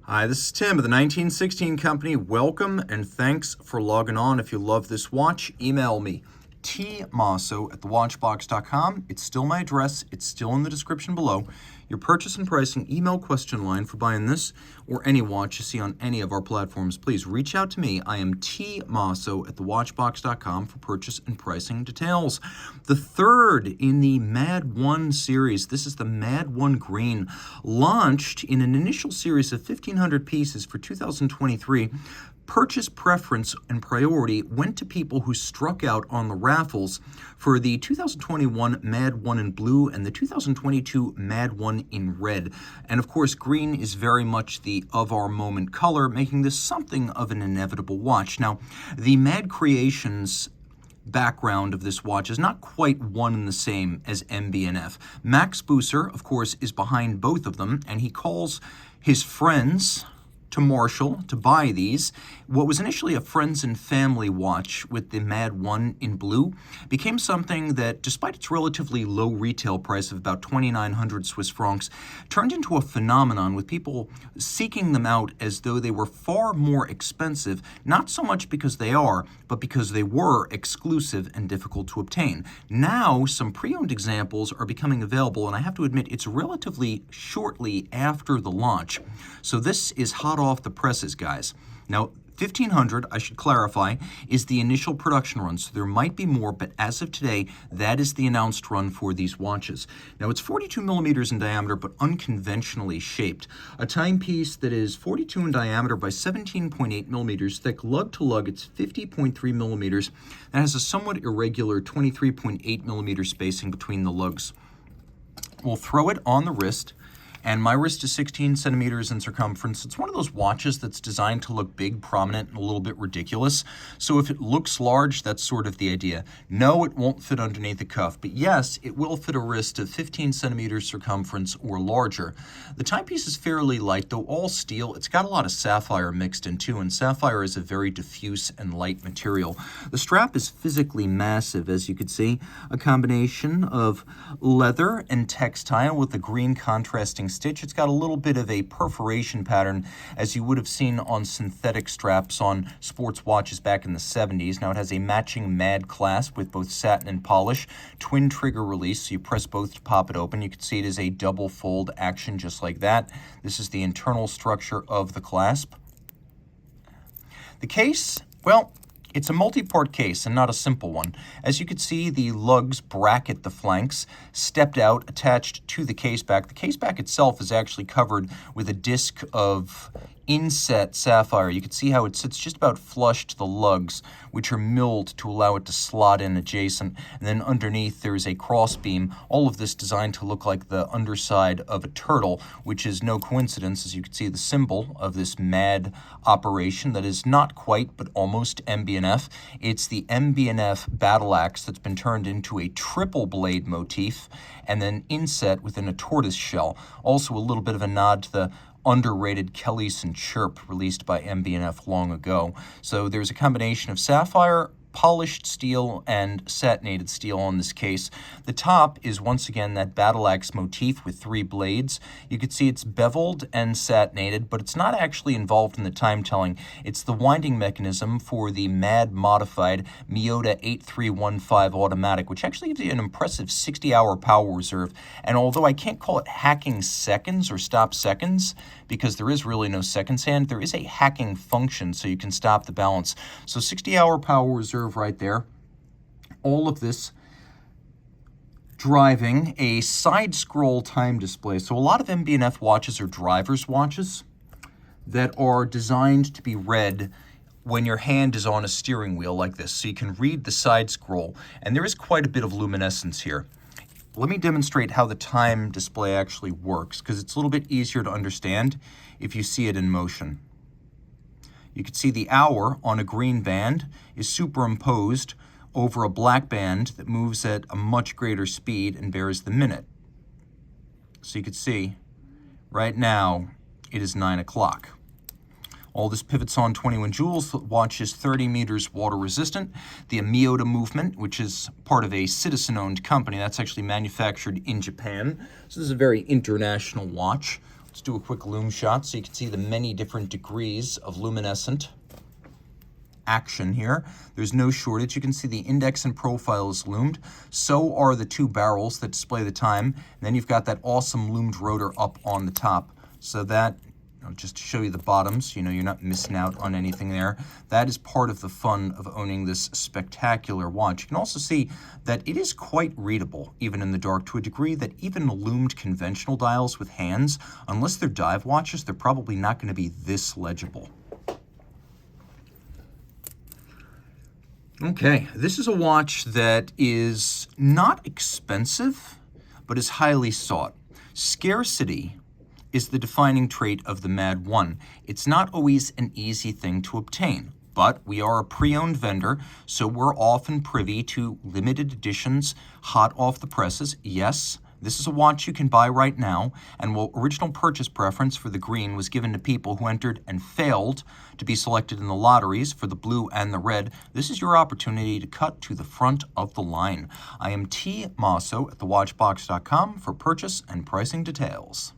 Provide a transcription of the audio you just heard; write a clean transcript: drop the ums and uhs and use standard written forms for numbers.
Hi, this is Tim of the 1916 Company. Welcome and thanks for logging on. If you love this watch, email me, tmasso@thewatchbox.com. It's still my address. It's still in the description below. Your purchase and pricing email question line for buying this or any watch you see on any of our platforms. Please reach out to me. I am tmasso@thewatchbox.com for purchase and pricing details. The third in the MA.D.1 series. This is the MA.D.1 Green, launched in an initial series of 1,500 pieces for 2023. Purchase preference and priority went to people who struck out on the raffles for the 2021 MA.D.1 in blue and the 2022 MA.D.1 in red. And of course, green is very much the of our moment color, making this something of an inevitable watch. Now, the MA.D. Creations background of this watch is not quite one and the same as MB&F. Max Busser, of course, is behind both of them, and he calls his friends to Marshall to buy these. What was initially a friends and family watch with the MA.D.1 in blue became something that, despite its relatively low retail price of about 2,900 Swiss francs, turned into a phenomenon with people seeking them out as though they were far more expensive, not so much because they are, but because they were exclusive and difficult to obtain. Now, some pre-owned examples are becoming available, and I have to admit, it's relatively shortly after the launch. So this is hot off the presses, guys. Now, 1,500, I should clarify, is the initial production run, so there might be more, but as of today, that is the announced run for these watches. Now, it's 42 millimeters in diameter, but unconventionally shaped. A timepiece that is 42 in diameter by 17.8 millimeters thick, lug-to-lug, it's 50.3 millimeters, and has a somewhat irregular 23.8 millimeter spacing between the lugs. We'll throw it on the wrist, and my wrist is 16 centimeters in circumference. It's one of those watches that's designed to look big, prominent, and a little bit ridiculous. So if it looks large, that's sort of the idea. No, it won't fit underneath the cuff, but yes, it will fit a wrist of 15 centimeters circumference or larger. The timepiece is fairly light, though all steel. It's got a lot of sapphire mixed in too, and sapphire is a very diffuse and light material. The strap is physically massive, as you can see, a combination of leather and textile with a green contrasting stitch. It's got a little bit of a perforation pattern, as you would have seen on synthetic straps on sports watches back in the 70s. Now it has a matching M.A.D. clasp with both satin and polish, twin trigger release, so you press both to pop it open. You can see it is a double fold action just like that. This is the internal structure of the clasp. The case, well, it's a multi-part case and not a simple one. As you can see, the lugs bracket the flanks, stepped out, attached to the case back. The case back itself is actually covered with a disc of inset sapphire. You can see how it sits just about flush to the lugs, which are milled to allow it to slot in adjacent. And then underneath there is a crossbeam, all of this designed to look like the underside of a turtle, which is no coincidence, as you can see the symbol of this MA.D. operation that is not quite, but almost MB&F. It's the MB&F battle axe that's been turned into a triple blade motif and then inset within a tortoise shell. Also a little bit of a nod to the underrated Kelly's and Chirp released by MB&F long ago. So there's a combination of sapphire, polished steel, and satinated steel on this case. The top is once again that battle axe motif with 3 blades. You can see it's beveled and satinated, but it's not actually involved in the time telling. It's the winding mechanism for the MA.D. modified Miyota 8315 automatic, which actually gives you an impressive 60-hour power reserve. And although I can't call it hacking seconds or stop seconds, because there is really no seconds hand, there is a hacking function so you can stop the balance. So 60-hour power reserve right there. All of this driving a side scroll time display. So a lot of MB&F watches are driver's watches that are designed to be read when your hand is on a steering wheel like this. So you can read the side scroll, and there is quite a bit of luminescence here. Let me demonstrate how the time display actually works, because it's a little bit easier to understand if you see it in motion. You can see the hour on a green band is superimposed over a black band that moves at a much greater speed and bears the minute. So you can see right now it is 9 o'clock. All this pivots on 21 joules. The watch is 30 meters water resistant. The Miyota movement, which is part of a citizen-owned company, that's actually manufactured in Japan. So this is a very international watch. Let's do a quick lume shot so you can see the many different degrees of luminescent action here. There's no shortage. You can see the index and profile is loomed. So are the two barrels that display the time. And then you've got that awesome loomed rotor up on the top. So that, just to show you the bottoms, you're not missing out on anything there. That is part of the fun of owning this spectacular watch. You can also see that it is quite readable, even in the dark, to a degree that even loomed conventional dials with hands, unless they're dive watches, they're probably not going to be this legible. Okay, this is a watch that is not expensive, but is highly sought. Scarcity is the defining trait of the MA.D.1. It's not always an easy thing to obtain, but we are a pre-owned vendor, so we're often privy to limited editions, hot off the presses. Yes, this is a watch you can buy right now, and while original purchase preference for the green was given to people who entered and failed to be selected in the lotteries for the blue and the red, this is your opportunity to cut to the front of the line. I am T. Masso at thewatchbox.com for purchase and pricing details.